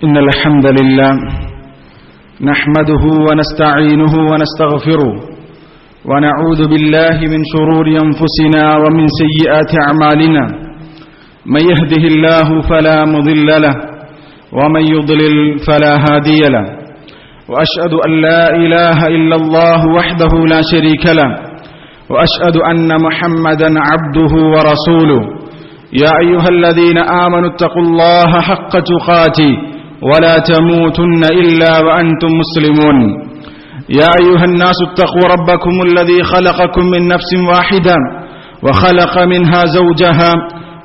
إن الحمد لله نحمده ونستعينه ونستغفره ونعوذ بالله من شرور أنفسنا ومن سيئات أعمالنا من يهده الله فلا مضل له ومن يضلل فلا هادي له وأشهد أن لا إله إلا الله وحده لا شريك له وأشهد أن محمدا عبده ورسوله يا أيها الذين آمنوا اتقوا الله حق تقاته ولا تموتن إلا وأنتم مسلمون يا أيها الناس اتقوا ربكم الذي خلقكم من نفس واحدة وخلق منها زوجها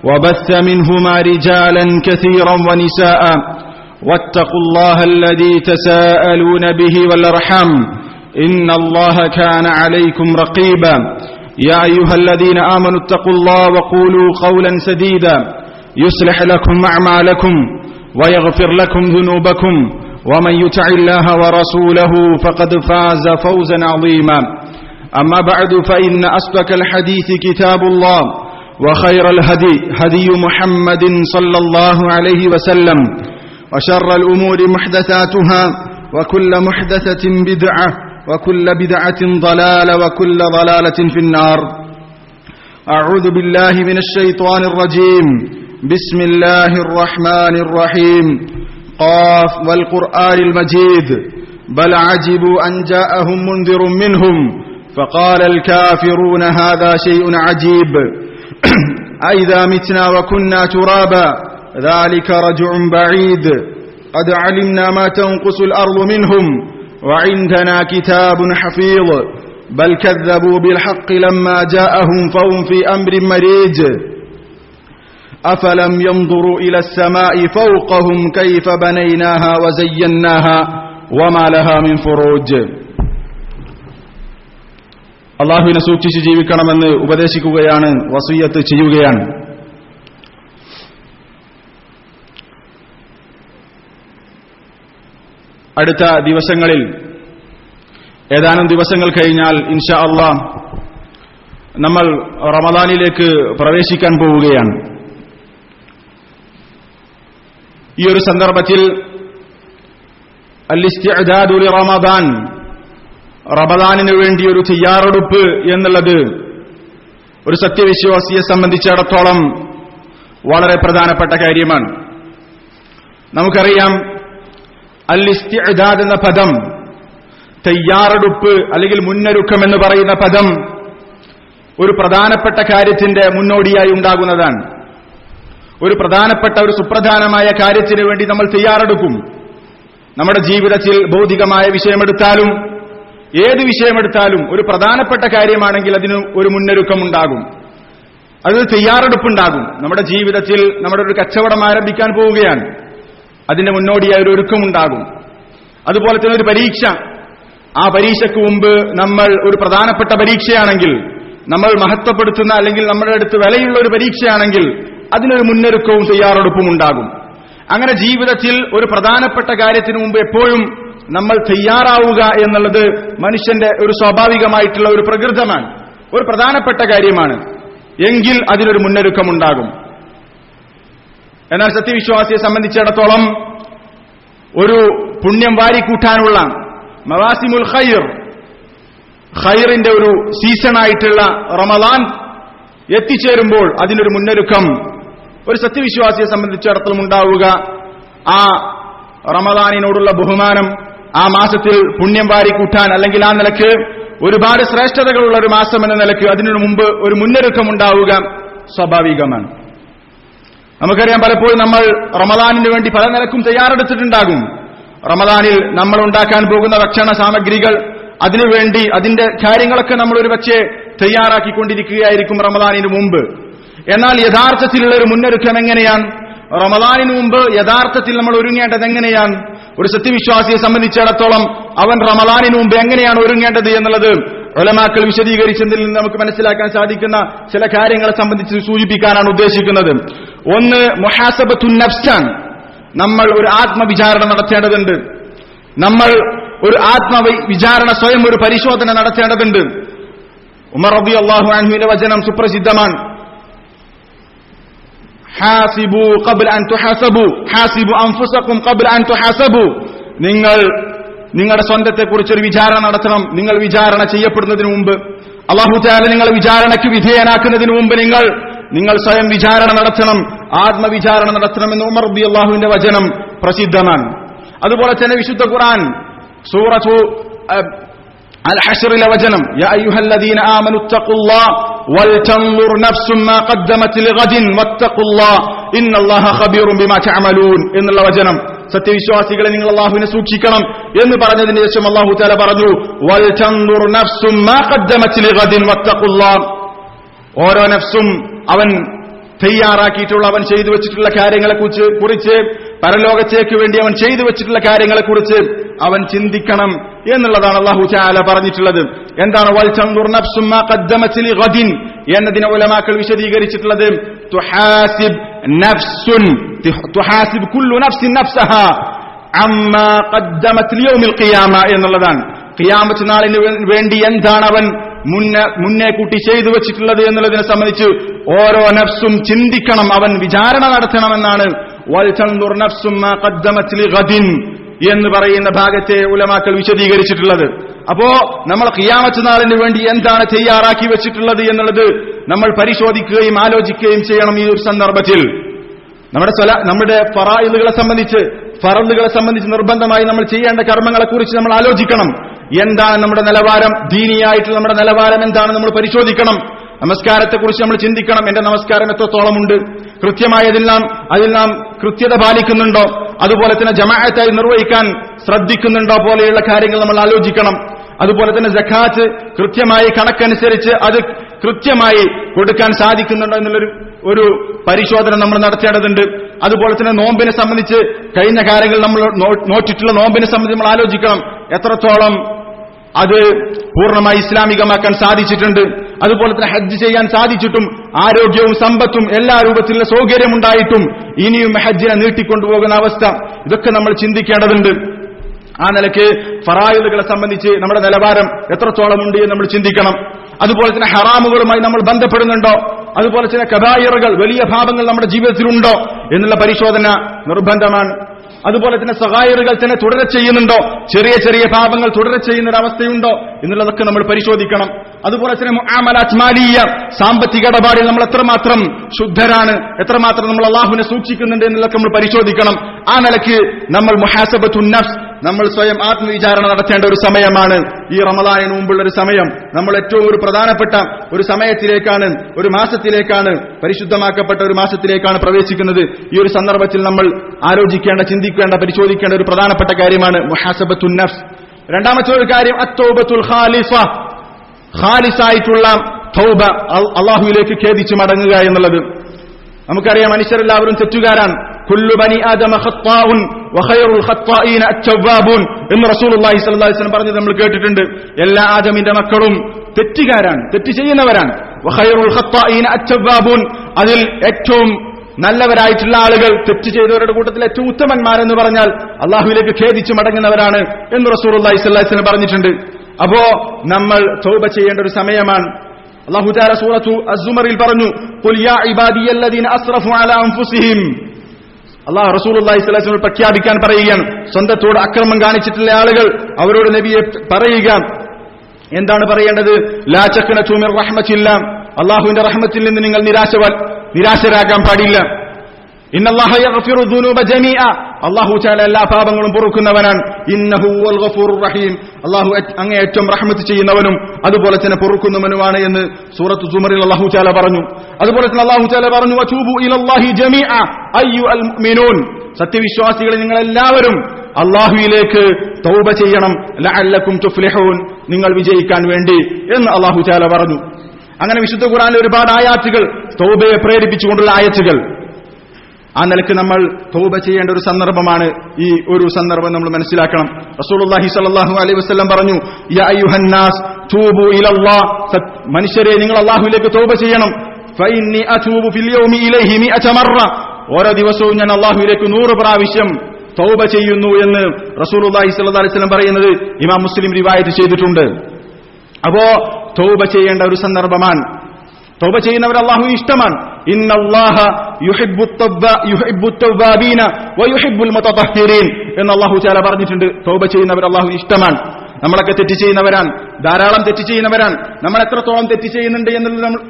وبث منهما رجالا كثيرا ونساء واتقوا الله الذي تساءلون به والأرحام إن الله كان عليكم رقيبا يا أيها الذين آمنوا اتقوا الله وقولوا قولا سديدا يصلح لكم أعمالكم ويغفر لكم ذنوبكم ومن يطع الله ورسوله فقد فاز فوزا عظيما أما بعد فإن أصدق الحديث كتاب الله وخير الهدي هدي محمد صلى الله عليه وسلم وشر الأمور محدثاتها وكل محدثة بدعة وكل بدعة ضلالة وكل ضلالة في النار أعوذ بالله من الشيطان الرجيم بسم الله الرحمن الرحيم قاف والقرآن المجيد بل عجبوا أن جاءهم منذر منهم فقال الكافرون هذا شيء عجيب أئذا متنا وكنا ترابا ذلك رجع بعيد قد علمنا ما تنقص الأرض منهم وعندنا كتاب حفيظ بل كذبوا بالحق لما جاءهم فهم في أمر مريج أفلم ينظروا إلى السماء فوقهم كيف بنيناها وزيناها وما لها من فروج അല്ലാഹുവിനെ സൂക്ഷിച്ച് ജീവിക്കണമെന്ന് ഉപദേശിക്കുകയാണ്, വസിയ്യത്ത് ചെയ്യുകയാണ്. അടുത്ത ദിവസങ്ങളിൽ ഏതാനും ദിവസങ്ങൾ കഴിഞ്ഞാൽ ഇൻഷാ അല്ലാഹ് നമ്മൾ റമദാനിലേക്ക് പ്രവേശിക്കാൻ പോവുകയാണ്. ഈ ഒരു സന്ദർഭത്തിൽ അൽ-ഇസ്തിഅദാദു ലിറമദാൻ, റമദാനിനു വേണ്ടി ഒരു തയ്യാറെടുപ്പ് എന്നുള്ളത് ഒരു സത്യവിശ്വാസിയെ സംബന്ധിച്ചിടത്തോളം വളരെ പ്രധാനപ്പെട്ട കാര്യമാണ്. നമുക്കറിയാം, അൽ-ഇസ്തിഅദാദ് എന്ന പദം, തയ്യാറെടുപ്പ് അല്ലെങ്കിൽ മുന്നൊരുക്കം എന്ന് പറയുന്ന പദം ഒരു പ്രധാനപ്പെട്ട കാര്യത്തിന്റെ മുന്നോടിയായി ഉണ്ടാകുന്നതാണ്. ഒരു പ്രധാനപ്പെട്ട ഒരു സുപ്രധാനമായ കാര്യത്തിന് വേണ്ടി നമ്മൾ തയ്യാറെടുക്കും. നമ്മുടെ ജീവിതത്തിൽ ഭൗതികമായ വിഷയമെടുത്താലും ഏത് വിഷയമെടുത്താലും ഒരു പ്രധാനപ്പെട്ട കാര്യമാണെങ്കിൽ അതിന് ഒരു മുന്നൊരുക്കം ഉണ്ടാകും, അതിന് തയ്യാറെടുപ്പുണ്ടാകും. നമ്മുടെ ജീവിതത്തിൽ നമ്മുടെ ഒരു കച്ചവടം ആരംഭിക്കാൻ പോവുകയാണ്, അതിന്റെ മുന്നോടിയായ ഒരു ഒരുക്കമുണ്ടാകും. അതുപോലെ തന്നെ ഒരു പരീക്ഷ, ആ പരീക്ഷയ്ക്ക് മുമ്പ് നമ്മൾ ഒരു പ്രധാനപ്പെട്ട പരീക്ഷയാണെങ്കിൽ, നമ്മൾ മഹത്വപ്പെടുത്തുന്ന അല്ലെങ്കിൽ നമ്മുടെ അടുത്ത് വിലയുള്ള ഒരു പരീക്ഷയാണെങ്കിൽ അതിനൊരു മുന്നൊരുക്കവും തയ്യാറെടുപ്പും ഉണ്ടാകും. അങ്ങനെ ജീവിതത്തിൽ ഒരു പ്രധാനപ്പെട്ട കാര്യത്തിന് മുമ്പ് എപ്പോഴും നമ്മൾ തയ്യാറാവുക എന്നുള്ളത് മനുഷ്യന്റെ ഒരു സ്വാഭാവികമായിട്ടുള്ള ഒരു പ്രകൃതമാണ്, ഒരു പ്രധാനപ്പെട്ട കാര്യമാണ്. എങ്കിൽ അതിനൊരു മുന്നൊരുക്കമുണ്ടാകും. എന്നാൽ സത്യവിശ്വാസിയെ സംബന്ധിച്ചിടത്തോളം ഒരു പുണ്യം വാരിക്കൂട്ടാനുള്ള മവാസിമുൽ ഖൈർ, ഖൈറിന്റെ ഒരു സീസണായിട്ടുള്ള റമദാൻ എത്തിച്ചേരുമ്പോൾ അതിനൊരു മുന്നൊരുക്കം ഒരു സത്യവിശ്വാസിയെ സംബന്ധിച്ചിടത്തോളം ഉണ്ടാവുക. ആ റമദാനിനോടുള്ള ബഹുമാനം, ആ മാസത്തിൽ പുണ്യം വാരിക്കൂട്ടാൻ അല്ലെങ്കിൽ ആ നിലക്ക് ഒരുപാട് ശ്രേഷ്ഠതകളുള്ള ഒരു മാസം എന്ന നിലക്ക് അതിനു മുമ്പ് ഒരു മുന്നൊരുക്കം ഉണ്ടാവുക സ്വാഭാവികമാണ്. നമുക്കറിയാം, പലപ്പോഴും നമ്മൾ റമദാനിന് വേണ്ടി പല നിലക്കും തയ്യാറെടുത്തിട്ടുണ്ടാകും. റമദാനിൽ നമ്മൾ ഉണ്ടാക്കാൻ പോകുന്ന ഭക്ഷണ സാമഗ്രികൾ, അതിനുവേണ്ടി അതിന്റെ കാര്യങ്ങളൊക്കെ നമ്മൾ ഒരു പക്ഷേ തയ്യാറാക്കിക്കൊണ്ടിരിക്കുകയായിരിക്കും റമദാനിന് മുമ്പ്. എന്നാൽ യഥാർത്ഥത്തിലുള്ള ഒരു മുന്നൊരുക്കം എങ്ങനെയാണ്? റമദാനിന് മുമ്പ് യഥാർത്ഥത്തിൽ നമ്മൾ ഒരുങ്ങേണ്ടത് എങ്ങനെയാണ്? ഒരു സത്യവിശ്വാസിയെ സംബന്ധിച്ചിടത്തോളം അവൻ റമദാനിന് മുമ്പ് എങ്ങനെയാണ് ഒരുങ്ങേണ്ടത് എന്നുള്ളത് ഉലമാക്കൾ വിശദീകരിച്ചതിൽ നിന്ന് നമുക്ക് മനസ്സിലാക്കാൻ സാധിക്കുന്ന ചില കാര്യങ്ങളെ സംബന്ധിച്ച് സൂചിപ്പിക്കാനാണ് ഉദ്ദേശിക്കുന്നത്. ഒന്ന്, മുഹാസബത്തുൻ നഫ്സാൻ, നമ്മൾ ഒരു ആത്മവിചാരണ നടത്തേണ്ടതുണ്ട്. നമ്മൾ ഒരു ആത്മവിചാരണ, സ്വയം ഒരു പരിശോധന നടത്തേണ്ടതുണ്ട്. ഉമർ റളിയല്ലാഹു അൻഹുവിന്റെ വചനം സുപ്രസിദ്ധമാണ്. ഹാസിബു ഖബ്ല അൻ തുഹാസബു ഹാസിബു അൻഫുസകും ഖബ്ല അൻ തുഹാസബു. നിങ്ങൾ നിങ്ങളുടെ സ്വന്തത്തെക്കുറിച്ച് ഒരു വിചാരണ നടത്തണം. നിങ്ങൾ വിചാരണ ചെയ്യപ്പെടുന്നതിന് മുമ്പ്, അല്ലാഹു തആല നിങ്ങളെ വിചാരണയ്ക്ക് വിധേയനാക്കുന്നതിന് മുമ്പ് നിങ്ങൾ സ്വയം വിചാരണ നടത്തണം, ആത്മവിചാരണ നടത്തണമെന്ന് ഉമർ റളിയല്ലാഹുവിന്റെ വചനം പ്രസിദ്ധമാണ്. അതുപോലെ തന്നെ വിശുദ്ധ ഖുർആൻ സൂറത്തു അൽ ഹശ്റിലെ വചനം, യാ അയ്യുഹല്ലദീന ആമനു തഖുല്ലാഹ വൽതൻദുർ നഫ്സും മാ ഖദ്ദമത് ലിഗദിൻ വത്തഖുല്ലാഹ ഇന്നല്ലാഹ ഖബീറുൻ ബിമാ തഅമലൂൻ എന്നുള്ള വചനം, സത്യവിശ്വാസികളെ നിങ്ങൾ അല്ലാഹുവിനെ സൂക്ഷിക്കണം എന്ന് പറഞ്ഞതിന് ശേഷം അല്ലാഹു തആല പറഞ്ഞു വൽതൻദുർ നഫ്സും മാ ഖദ്ദമത് ലിഗദിൻ വത്തഖുല്ലാഹ. ഓരോ നഫ്സും അവൻ തയ്യാറാക്കിയിട്ടുള്ള, അവൻ ചെയ്തു വെച്ചിട്ടുള്ള കാര്യങ്ങളെക്കുറിച്ച്, പരലോകത്തേക്ക് വേണ്ടി അവൻ ചെയ്തു വെച്ചിട്ടുള്ള കാര്യങ്ങളെക്കുറിച്ച് അവൻ ചിന്തിക്കണം എന്നുള്ളതാണ് അല്ലാഹു തആല പറഞ്ഞിട്ടുള്ളത്. എന്താണ് വൽതൻദുർ നഫ്സും മാ ഖദ്ദമത് ലിഗദിൻ എന്നതിനെ ഉലമാക്കൾ വിശദീകരിച്ചിട്ടുള്ളത് തുഹാസിബ് നഫ്സുൻ, തുഹാസിബ് കുല്ലു നഫ്സിൻ നഫ്സഹാ അമ്മാ ഖദ്ദമത് ലിയൗമിൽ ഖിയാമ എന്നുള്ളതാണ്. ഖിയാമത്ത് നാളിന് വേണ്ടി എന്താണ് അവൻ മുന്നേ കൂട്ടി ചെയ്തു വെച്ചിട്ടുള്ളത് എന്നുള്ളതിനെ സംബന്ധിച്ച് ഓരോ നഫ്സും ചിന്തിക്കണം, അവൻ വിചാരണ നടത്തണമെന്നാണ് വൽതൻദുർ നഫ്സും മാ ഖദ്ദമത് ലിഗദിൻ എന്ന് പറയുന്ന ഭാഗത്തെ ഉലമാക്കൾ വിശദീകരിച്ചിട്ടുള്ളത്. അപ്പോ നമ്മൾ ഖിയാമത്ത് നാളിന് വേണ്ടി എന്താണ് തയ്യാറാക്കി വെച്ചിട്ടുള്ളത് എന്നുള്ളത് നമ്മൾ പരിശോധിക്കുകയും ആലോചിക്കുകയും ചെയ്യണം. ഈ ഒരു സന്ദർഭത്തിൽ നമ്മുടെ ഫറായിലുകളെ സംബന്ധിച്ച് നിർബന്ധമായി നമ്മൾ ചെയ്യേണ്ട കർമ്മങ്ങളെക്കുറിച്ച് നമ്മൾ ആലോചിക്കണം. എന്താണ് നമ്മുടെ നിലവാരം, ദീനിയായിട്ടുള്ള നമ്മുടെ നിലവാരം എന്താണ് നമ്മൾ പരിശോധിക്കണം. നമസ്കാരത്തെക്കുറിച്ച് നമ്മൾ ചിന്തിക്കണം. എന്റെ നമസ്കാരം എത്രത്തോളമുണ്ട്, കൃത്യമായി അതിൽ നാം കൃത്യത പാലിക്കുന്നുണ്ടോ, അതുപോലെ തന്നെ ജമാഅത്തായി നിർവഹിക്കാൻ ശ്രദ്ധിക്കുന്നുണ്ടോ പോലെയുള്ള കാര്യങ്ങൾ നമ്മൾ ആലോചിക്കണം. അതുപോലെ തന്നെ സക്കാത്ത് കൃത്യമായി കണക്കനുസരിച്ച് അത് കൃത്യമായി കൊടുക്കാൻ സാധിക്കുന്നുണ്ടോ എന്നുള്ളൊരു പരിശോധന നമ്മൾ നടത്തേണ്ടതുണ്ട്. അതുപോലെ തന്നെ നോമ്പിനെ സംബന്ധിച്ച് കഴിഞ്ഞ കാര്യങ്ങൾ നമ്മൾ നോറ്റിട്ടുള്ള നോമ്പിനെ സംബന്ധിച്ച് നമ്മൾ ആലോചിക്കണം, എത്രത്തോളം അത് പൂർണ്ണമായി ഇസ്ലാമികമാക്കാൻ സാധിച്ചിട്ടുണ്ട്. അതുപോലെ തന്നെ ഹജ്ജ് ചെയ്യാൻ സാധിച്ചിട്ടും ആരോഗ്യവും സമ്പത്തും എല്ലാ രൂപത്തിലുള്ള സൗകര്യമുണ്ടായിട്ടും ഇനിയും ഹജ്ജിനെ നീട്ടിക്കൊണ്ടുപോകുന്ന അവസ്ഥ, ഇതൊക്കെ നമ്മൾ ചിന്തിക്കേണ്ടതുണ്ട്. ആ നിലയ്ക്ക് ഫറായിദുകളെ സംബന്ധിച്ച് നമ്മുടെ നിലവാരം എത്രത്തോളം ഉണ്ട് എന്ന് നമ്മൾ ചിന്തിക്കണം. അതുപോലെ തന്നെ ഹറാമുകളുമായി നമ്മൾ ബന്ധപ്പെടുന്നുണ്ടോ, അതുപോലെ തന്നെ കബായിറുകൾ, വലിയ പാപങ്ങൾ നമ്മുടെ ജീവിതത്തിലുണ്ടോ എന്നുള്ള പരിശോധന നിർബന്ധമാണ്. അതുപോലെ തന്നെ സഗായിറുകൾ തന്നെ തുടരെ ചെയ്യുന്നുണ്ടോ, ചെറിയ ചെറിയ പാപങ്ങൾ തുടരെ ചെയ്യുന്ന ഒരു അവസ്ഥയുണ്ടോ എന്നുള്ളതൊക്കെ നമ്മൾ പരിശോധിക്കണം. അതുപോലെ തന്നെ മുആമലാത്ത് മാലിയ, സാമ്പത്തിക ഇടപാടിൽ നമ്മൾ എത്രമാത്രം ശുദ്ധരാണ്, എത്രമാത്രം നമ്മൾ അല്ലാഹുവിനെ സൂക്ഷിക്കുന്നുണ്ട് എന്നുള്ളതൊക്കെ നമ്മൾ പരിശോധിക്കണം. ആ നിലയ്ക്ക് നമ്മൾ മുഹാസബത്തുൻ നഫ്സ്, നമ്മൾ സ്വയം ആത്മവിചാരണ നടത്തേണ്ട ഒരു സമയമാണ് ഈ റമദാനിന് മുമ്പുള്ള ഒരു സമയം. നമ്മൾ ഏറ്റവും ഒരു പ്രധാനപ്പെട്ട ഒരു സമയത്തിലേക്കാണ്, ഒരു മാസത്തിലേക്കാണ്, പരിശുദ്ധമാക്കപ്പെട്ട ഒരു മാസത്തിലേക്കാണ് പ്രവേശിക്കുന്നത്. ഈ ഒരു സന്ദർഭത്തിൽ നമ്മൾ ആലോചിക്കേണ്ട, ചിന്തിക്കേണ്ട, പരിശോധിക്കേണ്ട ഒരു പ്രധാനപ്പെട്ട കാര്യമാണ് മുഹാസബത്തുൻ നഫ്സ്. രണ്ടാമത്തെ ഒരു കാര്യം അത്തൗബത്തുൽ ഖാലിസ, ഖാലിസായിട്ടുള്ള തൗബ, അല്ലാഹുവിലേക്ക് ഖേദിച്ച് മടങ്ങുക എന്നുള്ളത്. നമുക്കറിയാം, മനുഷ്യരെല്ലാവരും തെറ്റുകാരാണ്. കുല്ലു ബനി ആദമ ഖത്താഉൻ വഖൈറുൽ ഖത്താഈന അത്തവ്വാബൂൻ എന്ന് റസൂലുള്ളാഹി സ്വല്ലല്ലാഹു അലൈഹി വസല്ലം പറഞ്ഞത് നമ്മൾ കേട്ടിട്ടുണ്ട്. എല്ലാ ആദമിന്റെ മക്കളും തെറ്റുകാരാണ്, തെറ്റ് ചെയ്യുന്നവരാണ്. വഖൈറുൽ ഖത്താഈന അത്തവ്വാബൂൻ, അതിൽ ഏറ്റവും നല്ലവരായിട്ടുള്ള ആളുകൾ, തെറ്റ് ചെയ്തവരുടെ കൂട്ടത്തിൽ ഏറ്റവും ഉത്തമന്മാരെന്ന് പറഞ്ഞാൽ അല്ലാഹുവിലേക്ക് ഖേദിച്ച് മടങ്ങുന്നവരാണ് എന്ന് റസൂലുള്ളാഹി സ്വല്ലല്ലാഹു അലൈഹി വസല്ലം പറഞ്ഞിട്ടുണ്ട്. അപ്പോ നമ്മൾ തൗബ ചെയ്യേണ്ട ഒരു സമയമാണ്. അല്ലാഹു തആല സൂറത്തു അസ്-സുമറിൽ പറഞ്ഞു, ഖുൽ യാ ഇബാദിയല്ലദീന അസ്റഫു അലാ അൻഫുസിഹിം. അല്ലാഹു റസൂലുള്ളാഹി സ്വല്ലല്ലാഹു അലൈഹി വസല്ലം പ്രഖ്യാപിക്കാൻ പറയുകയാണ്, സ്വന്തത്തോട് അക്രമം കാണിച്ചിട്ടുള്ള ആളുകൾ അവരോട് നബിയെ പറയുക, എന്താണ് പറയേണ്ടത്? ലാ തഖ്നതു മിർ റഹ്മത്തില്ലാ, അല്ലാഹുവിന്റെ റഹ്മത്തിൽ നിന്ന് നിങ്ങൾ നിരാശരാകാൻ പാടില്ല. ഇന്നല്ലാഹ യഗ്ഫിറു ദുനൂബ ജമീഅ, അല്ലാഹു തആല എല്ലാ പാപങ്ങളും പൊറുക്കുന്നവനാണ്. ഇന്നഹു വൽ ഗഫൂറുർ റഹീം, അല്ലാഹു അങ്ങേയറ്റം റഹ്മത്ത് ചെയ്യുന്നവനും അതുപോലെ തന്നെ പൊറുക്കുന്നവനുമാണ് എന്ന് സൂറത്തു സുമറിൽ അല്ലാഹു തആല പറഞ്ഞു. അതുപോലെ തന്നെ അല്ലാഹു തആല പറഞ്ഞു, വതൂബു ഇലല്ലാഹി ജമീഅ അയ്യുൽ മുഅ്മിനൂൻ, സത്യവിശ്വാസികളെ നിങ്ങൾ എല്ലാവരും അല്ലാഹുവിലേക്ക് തൗബ ചെയ്യണം, ലഅല്ലക്കും തുഫ്ലിഹൂൻ, നിങ്ങൾ വിജയിക്കാൻ വേണ്ടി എന്ന് അല്ലാഹു തആല പറഞ്ഞു. അങ്ങനെ വിശുദ്ധ ഖുർആനിലെ ഒരുപാട് ആയാത്തുകൾ, തൗബയെ പ്രേരിപ്പിച്ചുകൊണ്ടുള്ള ആയത്തുകൾ. ആ നിലയ്ക്ക് നമ്മൾ തൗബ ചെയ്യേണ്ട ഒരു സന്ദർഭമാണ് ഈ ഒരു സന്ദർഭം നമ്മൾ മനസ്സിലാക്കണം. റസൂലുള്ളാഹി സ്വല്ലല്ലാഹു അലൈഹി വസല്ലം പറഞ്ഞു, യാ അയ്യുഹന്നാസ് തൂബു ഇലല്ലാഹ്, മനുഷ്യരെ നിങ്ങൾ അല്ലാഹുവിലേക്ക് തൗബ ചെയ്യണം. ഫഇന്നി അതൂബു ഫിൽ യൗമി ഇലൈഹി 100 മറ, ഓരോ ദിവസവും ഞാൻ അല്ലാഹുവിലേക്ക് 100 പ്രാവശ്യം തൗബ ചെയ്യുന്നു എന്ന് റസൂലുള്ളാഹി സ്വല്ലല്ലാഹു അലൈഹി വസല്ലം പറയുന്നത് ഇമാം മുസ്ലിം റിവായത്ത് ചെയ്തിട്ടുണ്ട്. അപ്പോ തൗബ ചെയ്യേണ്ട ഒരു സന്ദർഭമാണ്. തൗബ ചെയ്യുന്നവർ അല്ലാഹുവിന് ഇഷ്ടമാണ്. ഇന്നല്ലാഹ യുഹിബ്ബുത് തൗബാബീന വയുഹിബ്ബുൽ മുതതഹ്ഹിരീൻ എന്ന് അല്ലാഹു തആല പറഞ്ഞിട്ടുണ്ട്. തൗബ ചെയ്യുന്നവർ അല്ലാഹുവിന് ഇഷ്ടമാണ്. നമ്മളൊക്കെ തെറ്റ് ചെയ്യുന്നവരാണ്, ധാരാളം തെറ്റ് ചെയ്യുന്നവരാണ്. നമ്മൾ എത്രത്തോളം തെറ്റ് ചെയ്യുന്നുണ്ട് എന്നുള്ളത് നമ്മൾ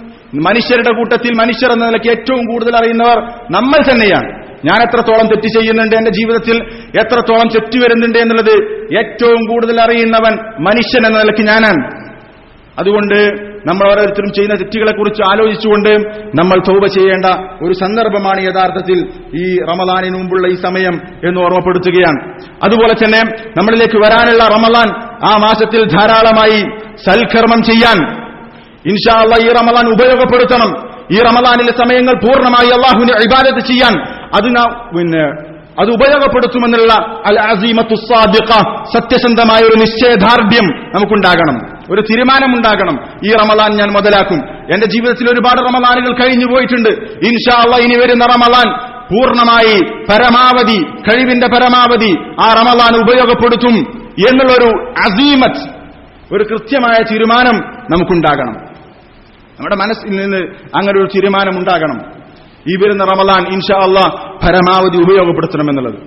മനുഷ്യരുടെ കൂട്ടത്തിൽ മനുഷ്യർ എന്ന നിലയ്ക്ക് ഏറ്റവും കൂടുതൽ അറിയുന്നവർ നമ്മൾ തന്നെയാണ്. ഞാൻ എത്രത്തോളം തെറ്റ് ചെയ്യുന്നുണ്ട്, എന്റെ ജീവിതത്തിൽ എത്രത്തോളം തെറ്റ് വരുന്നുണ്ട് എന്നുള്ളത് ഏറ്റവും കൂടുതൽ അറിയുന്നവൻ മനുഷ്യൻ എന്ന നിലയ്ക്ക് ഞാനാണ്. അതുകൊണ്ട് നമ്മൾ ഓരോരുത്തരും ചെയ്യുന്ന തെറ്റുകളെക്കുറിച്ച് ആലോചിച്ചുകൊണ്ട് നമ്മൾ തൗബ ചെയ്യേണ്ട ഒരു സന്ദർഭമാണ് യഥാർത്ഥത്തിൽ ഈ റമളാനിന് മുമ്പുള്ള ഈ സമയം എന്ന് ഓർമ്മപ്പെടുത്തുകയാണ്. അതുപോലെ തന്നെ നമ്മളിലേക്ക് വരാനുള്ള റമളാൻ, ആ മാസത്തിൽ ധാരാളമായി സൽക്കർമ്മം ചെയ്യാൻ ഇൻഷാ അല്ലാഹ് ഈ റമളാൻ ഉപയോഗപ്പെടുത്തണം. ഈ റമളാനിലെ സമയങ്ങൾ പൂർണ്ണമായി അല്ലാഹുവിനെ ഇബാദത്ത് ചെയ്യാൻ അത് ഉപയോഗപ്പെടുത്തുമെന്നുള്ള അൽ അസീമത്തു സാദിഖ, സത്യസന്ധമായ ഒരു നിശ്ചയദാർഢ്യം നമുക്കുണ്ടാകണം, ഒരു തീരുമാനമുണ്ടാകണം. ഈ റമളാൻ ഞാൻ മുതലാക്കും. എന്റെ ജീവിതത്തിൽ ഒരുപാട് റമളാനുകൾ കഴിഞ്ഞു പോയിട്ടുണ്ട്. ഇൻഷാ അല്ലാഹ് ഇനി വരുന്ന റമളാൻ പൂർണ്ണമായി പരമാവധി, കഴിവിന്റെ പരമാവധി ആ റമളാൻ ഉപയോഗപ്പെടുത്തും എന്നുള്ളൊരു അസീമത്ത്, ഒരു കൃത്യമായ തീരുമാനം നമുക്കുണ്ടാകണം. നമ്മുടെ മനസ്സിൽ നിന്ന് അങ്ങനെ ഒരു തീരുമാനം ഉണ്ടാകണം. ഈ വരുന്ന റമളാൻ ഇൻഷാ അല്ലാഹ് പരമാവധി ഉപയോഗപ്പെടുത്തണമെന്നുള്ളത്.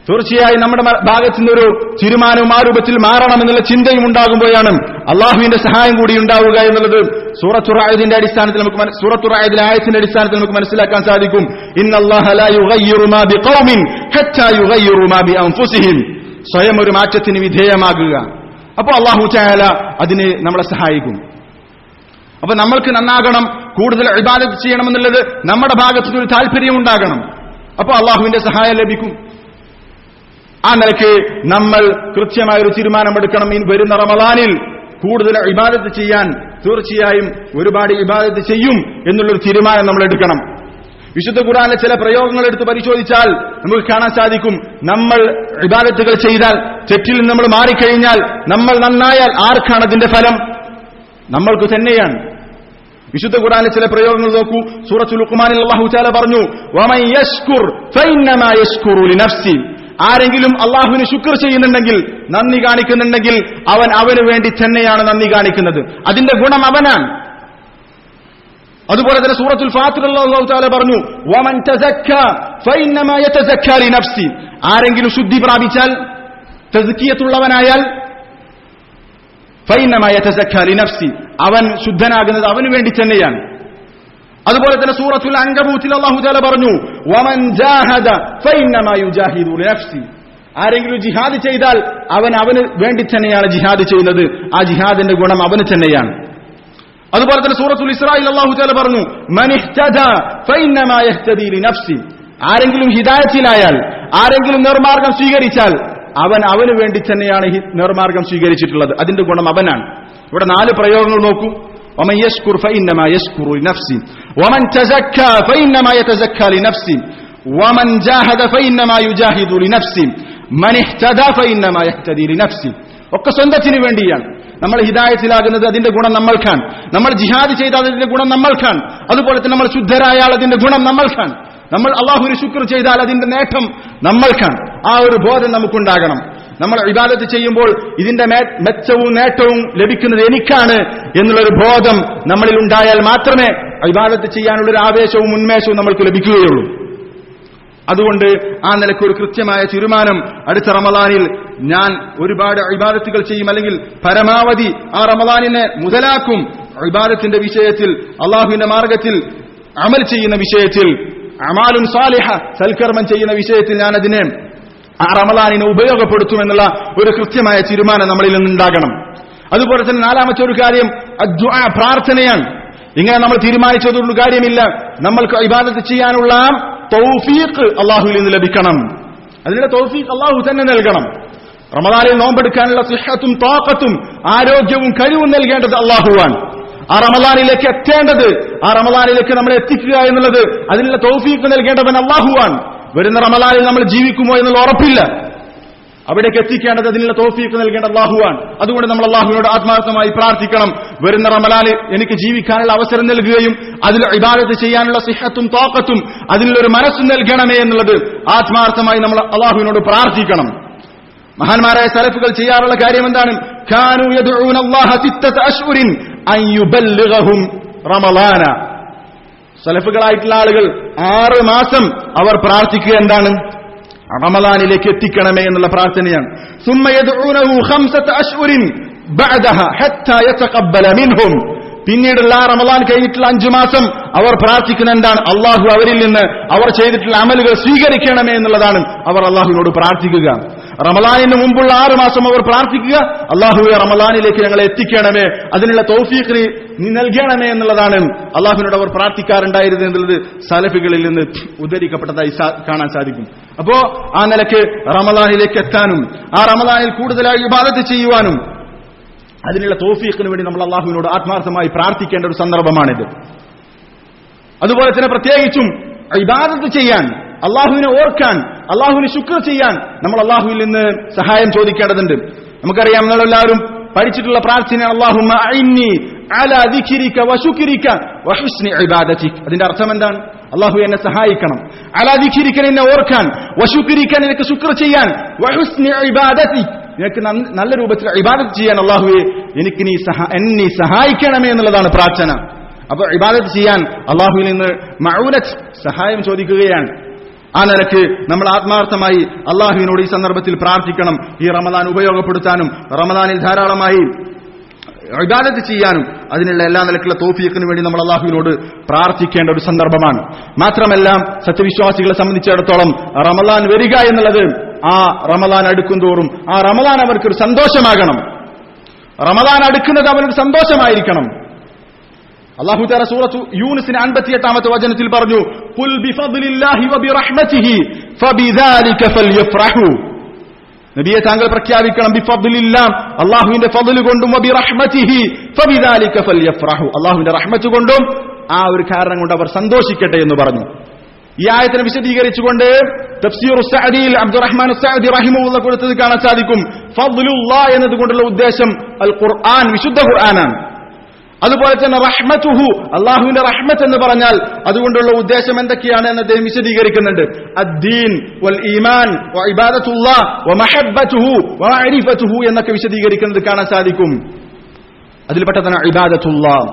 തീർച്ചയായും നമ്മുടെ ഭാഗത്തു നിന്നൊരു തീരുമാനവും ആ രൂപത്തിൽ മാറണമെന്നുള്ള ചിന്തയും ഉണ്ടാകുമ്പോഴാണ് അള്ളാഹുവിന്റെ സഹായം കൂടി ഉണ്ടാവുക എന്നുള്ളത് സൂറത്തുർ റഅദിന്റെ അടിസ്ഥാനത്തിൽ സൂറത്തുർ റഅദിലെ ആയത്തിന്റെ അടിസ്ഥാനത്തിൽ നമുക്ക് മനസ്സിലാക്കാൻ സാധിക്കും. ഇന്നല്ലാഹ ലാ യുഗയ്യിറു മാ ബിഖൗമിൻ ഹത്താ യുഗയ്യിറു മാ ബിഅൻഫുസിഹിം. സ്വയം ഒരു മാറ്റത്തിന് വിധേയമാകുക. അപ്പോൾ അല്ലാഹു തആല അതിന് നമ്മളെ സഹായിക്കും. അപ്പൊ നമ്മൾക്ക് നന്നാകണം, കൂടുതൽ ഇബാദത്ത് ചെയ്യണമെന്നുള്ളത് നമ്മുടെ ഭാഗത്തു ഒരു താല്പര്യം ഉണ്ടാകണം. അപ്പോൾ അള്ളാഹുവിന്റെ സഹായം ലഭിക്കും. ആ നിലയ്ക്ക് നമ്മൾ കൃത്യമായൊരു തീരുമാനമെടുക്കണം. ഈ വരുന്ന റമളാനിൽ കൂടുതൽ ഇബാദത്ത് ചെയ്യാൻ തീർച്ചയായും ഒരുപാട് ഇബാദത്ത് ചെയ്യും എന്നുള്ളൊരു തീരുമാനം നമ്മൾ എടുക്കണം. വിശുദ്ധ ഖുർആനിലെ ചില പ്രയോഗങ്ങൾ എടുത്ത് പരിശോധിച്ചാൽ നമുക്ക് കാണാൻ സാധിക്കും, നമ്മൾ ഇബാദത്തുകൾ ചെയ്താൽ, തെറ്റിൽ നിന്ന് നമ്മൾ മാറിക്കഴിഞ്ഞാൽ, നമ്മൾ നന്നായാൽ ആർക്കാണ് അതിന്റെ ഫലം? നമ്മൾക്ക് തന്നെയാണ്. വിശുദ്ധ ഖുർആനിലെ ചില പ്രയോഗങ്ങൾ നോക്കൂ. സൂറത്തുൽ ലുഖ്മാനിൽ അല്ലാഹു തആല പറഞ്ഞു, വമൻ യശ്കുർ ഫഇന്നമാ യശ്കുറു ലിനഫ്സി. ആരെങ്കിലും അള്ളാഹുവിന് ശുക്ർ ചെയ്യുന്നുണ്ടെങ്കിൽ, നന്ദി കാണിക്കുന്നുണ്ടെങ്കിൽ, അവൻ അവന് വേണ്ടി തന്നെയാണ് നന്ദി കാണിക്കുന്നത്. അതിന്റെ ഗുണം അവനാണ്. അതുപോലെ തന്നെ സൂറത്തുൽ ഫാത്തിറിൽ അല്ലാഹു തആല പറഞ്ഞു, വമൻ തസക്ക ഫഇന്നമാ യതസക്ക ലിനഫ്സി. ആരെങ്കിലും ശുദ്ധി പ്രാപിച്ചാൽ, തസ്കിയത്തുള്ളവനായാൽ, ഫഇന്നമാ യതസക്ക ലിനഫ്സി, അവൻ ശുദ്ധനാകുന്നത് അവന് വേണ്ടി തന്നെയാണ്. അതുപോലെ തന്നെ സൂറത്തുൽ അൻകബൂത്തിൽ അല്ലാഹു തആല പറഞ്ഞു, വമൻ ജാഹദ ഫഇന്നമാ യുജാഹിദു ലിനഫ്സി. ആരെങ്കിലും ജിഹാദ് ചെയ്താൽ അവൻ അവന് വേണ്ടി തന്നെയാണ് ജിഹാദ് ചെയ്യുന്നത്. ആ ജിഹാദിന്റെ ഗുണം അവന് തന്നെയാണ്. അതുപോലെ തന്നെ സൂറത്തുൽ ഇസ്രായിൽ അല്ലാഹു തആല പറഞ്ഞു, മൻ ഇഹ്തദ ഫഇന്നമാ യഹ്തദി ലിനഫ്സി. ആരെങ്കിലും ഹിദായത്തിലായാൽ, ആരെങ്കിലും നിർമാർഗം സ്വീകരിച്ചാൽ അവൻ അവന് വേണ്ടി തന്നെയാണ് നിർമാർഗം സ്വീകരിച്ചിട്ടുള്ളത്. അതിന്റെ ഗുണം അവനാണ്. ഇവിടെ 4 പ്രയോഗങ്ങൾ നോക്കൂ. ومن يشكر فإنما يشكر لنفسه ومن تزكى فإنما يتزكى لنفسه ومن جاهد فإنما يجاهد لنفسه من اهتدى فإنما يهتدي لنفسه. ഒക്കെ സ്വന്തത്തിന് വേണ്ടിയാണ്. നമ്മൾ ഹിദായത്തിലാകുന്നത് അതിന്റെ ഗുണം നമ്മൾക്കാണ്. നമ്മൾ ജിഹാദ് ചെയ്താൽ അതിന്റെ ഗുണം നമ്മൾക്കാണ്. അതുപോലെ തന്നെ നമ്മൾ ശുദ്ധരായാൽ അതിന്റെ ഗുണം നമ്മൾക്കാണ്. നമ്മൾ അല്ലാഹുവിന് ശുക്ർ ചെയ്താൽ അതിന്റെ നേട്ടം നമ്മൾക്കാണ്. ആ ഒരു ബോധം നമുക്കുണ്ടാകണം. നമ്മൾ ഇബാദത്ത് ചെയ്യുമ്പോൾ ഇതിന്റെ മെച്ചവും നേട്ടവും ലഭിക്കുന്നത് എനിക്കാണ് എന്നുള്ളൊരു ബോധം നമ്മളിൽ ഉണ്ടായാൽ മാത്രമേ ഇബാദത്ത് ചെയ്യാനുള്ളൊരു ആവേശവും ഉന്മേഷവും നമ്മൾക്ക് ലഭിക്കുകയുള്ളൂ. അതുകൊണ്ട് ആ നിലയ്ക്ക് ഒരു കൃത്യമായ തീരുമാനം, അടുത്ത റമളാനിൽ ഞാൻ ഒരുപാട് ഇബാദത്തുകൾ ചെയ്യും, അല്ലെങ്കിൽ പരമാവധി ആ റമളാനിനെ മുതലാക്കും. ഇബാദത്തിന്റെ വിഷയത്തിൽ, അള്ളാഹുവിന്റെ മാർഗത്തിൽ അമൽ ചെയ്യുന്ന വിഷയത്തിൽ, അമാലുൻ സാലിഹ, സൽക്കർമ്മം ചെയ്യുന്ന വിഷയത്തിൽ ഞാൻ അതിനെ ആ റമളാനിനെ ഉപയോഗപ്പെടുത്തുമെന്നുള്ള ഒരു കൃത്യമായ തീരുമാനം നമ്മളിൽ നിന്നുണ്ടാകണം. അതുപോലെ തന്നെ 4ാമത്തെ ഒരു കാര്യം അദ്ദുആ, പ്രാർത്ഥനയാണ്. ഇങ്ങനെ നമ്മൾ തീരുമാനിച്ചതുകൊണ്ട് കാര്യമില്ല. നമ്മൾക്ക് ഇബാദത്ത് ചെയ്യാനുള്ള തൗഫീഖ് അല്ലാഹുവിൽ നിന്ന് ലഭിക്കണം. അതിനുള്ള തൗഫീഖ് അല്ലാഹു തന്നെ നൽകണം. റമളാനിൽ നോമ്പെടുക്കാനുള്ള സിഹത്തും താഖത്തും ആരോഗ്യവും കഴിവും നൽകേണ്ടത് അല്ലാഹുവാണ്. ആ റമളാനിലേക്ക് എത്തേണ്ടത്, ആ റമളാനിലേക്ക് നമ്മളെ എത്തിക്കുക എന്നുള്ളത്, അതിനുള്ള തൗഫീഖ് നൽകേണ്ടവൻ അല്ലാഹുവാണ്. വരുന്ന റമളാനിൽ നമ്മൾ ജീവിക്കുമോ എന്നുള്ള ഉറപ്പില്ല. അവിടേക്ക് എത്തിക്കേണ്ടത്, അതിനുള്ള തൗഫീഖ് നൽകേണ്ട അല്ലാഹുവാണ്. അതുകൊണ്ട് നമ്മൾ അല്ലാഹുവിനോട് ആത്മാർത്ഥമായി പ്രാർത്ഥിക്കണം, വരുന്ന റമളാനിൽ എനിക്ക് ജീവിക്കാനുള്ള അവസരം നൽകുകയും അതിൽ ഇബാദത്ത് ചെയ്യാനുള്ള സിഹത്തും താഖത്തും അതിനുള്ളൊരു മനസ്സും നൽകണമേ എന്നുള്ളത് ആത്മാർത്ഥമായി നമ്മൾ അല്ലാഹുവിനോട് പ്രാർത്ഥിക്കണം. മഹാന്മാരായ സലഫുകൾ ചെയ്യാറുള്ള കാര്യം എന്താണ്? കാനൂ യദ്ഊന അല്ലാഹ 6 അശ്ഹുരിൻ അൻ യുബല്ലിഗഹും റമളാന. സലഫുകളായിട്ടുള്ള ആളുകൾ 6 മാസം അവർ പ്രാർത്ഥിക്കുക എന്താണ്? റമളാനിലേക്ക് എത്തിക്കണമേ എന്നുള്ള പ്രാർത്ഥനയാണ്. ثم يدعونه 5 أشهر بعدها حتى يتقبل منهم. പിന്നീടുള്ള റമളാൻ കഴിഞ്ഞിട്ടുള്ള 5 മാസം അവർ പ്രാർത്ഥിക്കുന്ന എന്താണ്? അള്ളാഹു അവരിൽ നിന്ന് അവർ ചെയ്തിട്ടുള്ള അമലുകൾ സ്വീകരിക്കണമേ എന്നുള്ളതാണ് അവർ അള്ളാഹുവിനോട് പ്രാർത്ഥിക്കുക. റമളാനിന് മുമ്പുള്ള 6 മാസം അവർ പ്രാർത്ഥിക്കുക, അള്ളാഹുവെ റമളാനിലേക്ക് ഞങ്ങളെ എത്തിക്കണമേ, അതിനുള്ള തൗഫീഖ് നീ നൽകണമേ എന്നുള്ളതാണ് അള്ളാഹുവിനോട് അവർ പ്രാർത്ഥിക്കാറുണ്ടായിരുന്നു എന്നുള്ളത് സലഫികളിൽ നിന്ന് ഉദ്ധരിക്കപ്പെട്ടതായി കാണാൻ സാധിക്കും. അപ്പോ ആ നിലയ്ക്ക് റമളാനിലേക്ക് എത്താനും ആ റമളാനിൽ കൂടുതലായി ഇബാദത്ത് ചെയ്യുവാനും അതിനുള്ള തൗഫീഖിന് വേണ്ടി നമ്മൾ അള്ളാഹുവിനോട് ആത്മാർത്ഥമായി പ്രാർത്ഥിക്കേണ്ട ഒരു സന്ദർഭമാണിത്. അതുപോലെ തന്നെ പ്രത്യേകിച്ചും ഇബാദത്ത് ചെയ്യാൻ, അള്ളാഹുവിനെ ഓർക്കാൻ, അള്ളാഹുവിന് ശുക്ർ ചെയ്യാൻ നമ്മൾ അള്ളാഹുവിൽ നിന്ന് സഹായം ചോദിക്കേണ്ടതുണ്ട്. നമുക്കറിയാം, നമ്മളെല്ലാവരും പഠിച്ചിട്ടുള്ള പ്രാർത്ഥനയാണ് അല്ലാഹുമ്മ അഇന്നി അലാ ദിക്രിക വശുക്രിക വഹുസ്നി ഇബാദതിക. അതിന്റെ അർത്ഥം എന്താണ്? അള്ളാഹു എന്നെ സഹായിക്കണം, അലാ ദിക്രിക എന്നെ ഓർക്കാൻ, വശുക്രിക നിനക്ക് ശുക്ർ ചെയ്യാൻ, വഹുസ്നി ഇബാദതിക നിനക്ക് നല്ല രൂപത്തിൽ ഇബാദത്ത് ചെയ്യാൻ അള്ളാഹുവെ എനിക്ക് നീ സഹായിക്കണമേ എന്നുള്ളതാണ് പ്രാർത്ഥന. അപ്പൊ ഇബാദത്ത് ചെയ്യാൻ അള്ളാഹുവിൽ നിന്ന് മഊനത്ത് സഹായം ചോദിക്കുകയാണ്. ആ നിലക്ക് നമ്മൾ ആത്മാർത്ഥമായി അള്ളാഹുവിനോട് ഈ സന്ദർഭത്തിൽ പ്രാർത്ഥിക്കണം. ഈ റമളാൻ ഉപയോഗപ്പെടുത്താനും റമളാനിൽ ധാരാളമായി ഇബാദത്ത് ചെയ്യാനും അതിനുള്ള എല്ലാ നിലക്കുള്ള തൗഫീഖിന് വേണ്ടി നമ്മൾ അള്ളാഹുവിനോട് പ്രാർത്ഥിക്കേണ്ട ഒരു സന്ദർഭമാണ്. മാത്രമല്ല, സത്യവിശ്വാസികളെ സംബന്ധിച്ചിടത്തോളം റമളാൻ വരിക എന്നുള്ളത് ആ റമളാൻ അടുക്കും തോറും ആ റമളാൻ അവർക്കൊരു സന്തോഷമാകണം. റമളാൻ അടുക്കുന്നത് അവനൊരു സന്തോഷമായിരിക്കണം. അല്ലാഹു തആല സൂറത്തു യൂനുസിന്റെ 58-ാമത്തെ വചനത്തിൽ പറഞ്ഞു, ഖുൽ ബിഫദ്ലില്ലാഹി വബിറഹ്മതിഹി ഫബിദാലിക ഫൽയഫ്റഹു. നബിയെ താങ്കൾ പ്രഖ്യാപിക്കണം, ബിഫദ്ലില്ലാഹ് അല്ലാഹുവിന്റെ ഫദ്ൽ കൊണ്ടും വബിറഹ്മതിഹി ഫബിദാലിക ഫൽയഫ്റഹു അല്ലാഹുവിന്റെ റഹ്മത്ത് കൊണ്ടും ആ ഒരു കാരണം കൊണ്ട് അവർ സന്തോഷിക്കട്ടെ എന്ന് പറഞ്ഞു. ഈ ആയത്തിനെ വിശദീകരിച്ചുകൊണ്ട് തഫ്സീർ സഅദിയിൽ അബ്ദുറഹ്മാൻ സഅദി റഹിമഹുല്ലാഹ് കൊടുത്തത് കാണാൻ സാധിക്കും. ഫദ്ലുല്ലാഹ് എന്നതുകൊണ്ടുള്ള ഉദ്ദേശം അൽ ഖുർആൻ, വിശുദ്ധ ഖുർആനാണ്. അതുപോലെ തന്നെ റഹ്മത്തുഹു അല്ലാഹുവിന്റെ റഹ്മത്ത് എന്ന് പറഞ്ഞാൽ അതുകൊണ്ടുള്ള ഉദ്ദേശം എന്തൊക്കെയാണ് എന്ന് അദ്ദേഹം വിശദീകരിക്കുന്നുണ്ട്. അദ്ദീൻ വൽ ഈമാൻ വ ഇബാദത്തുല്ലാഹ് വ മഹബ്ബത്തുഹു വ മഅരിഫത്തുഹു എന്നൊക്കെ വിശദീകരിക്കുന്നത് കാണാൻ സാധിക്കും. അതിൽപ്പെട്ടതാണ് ഇബാദത്തുല്ലാഹ്.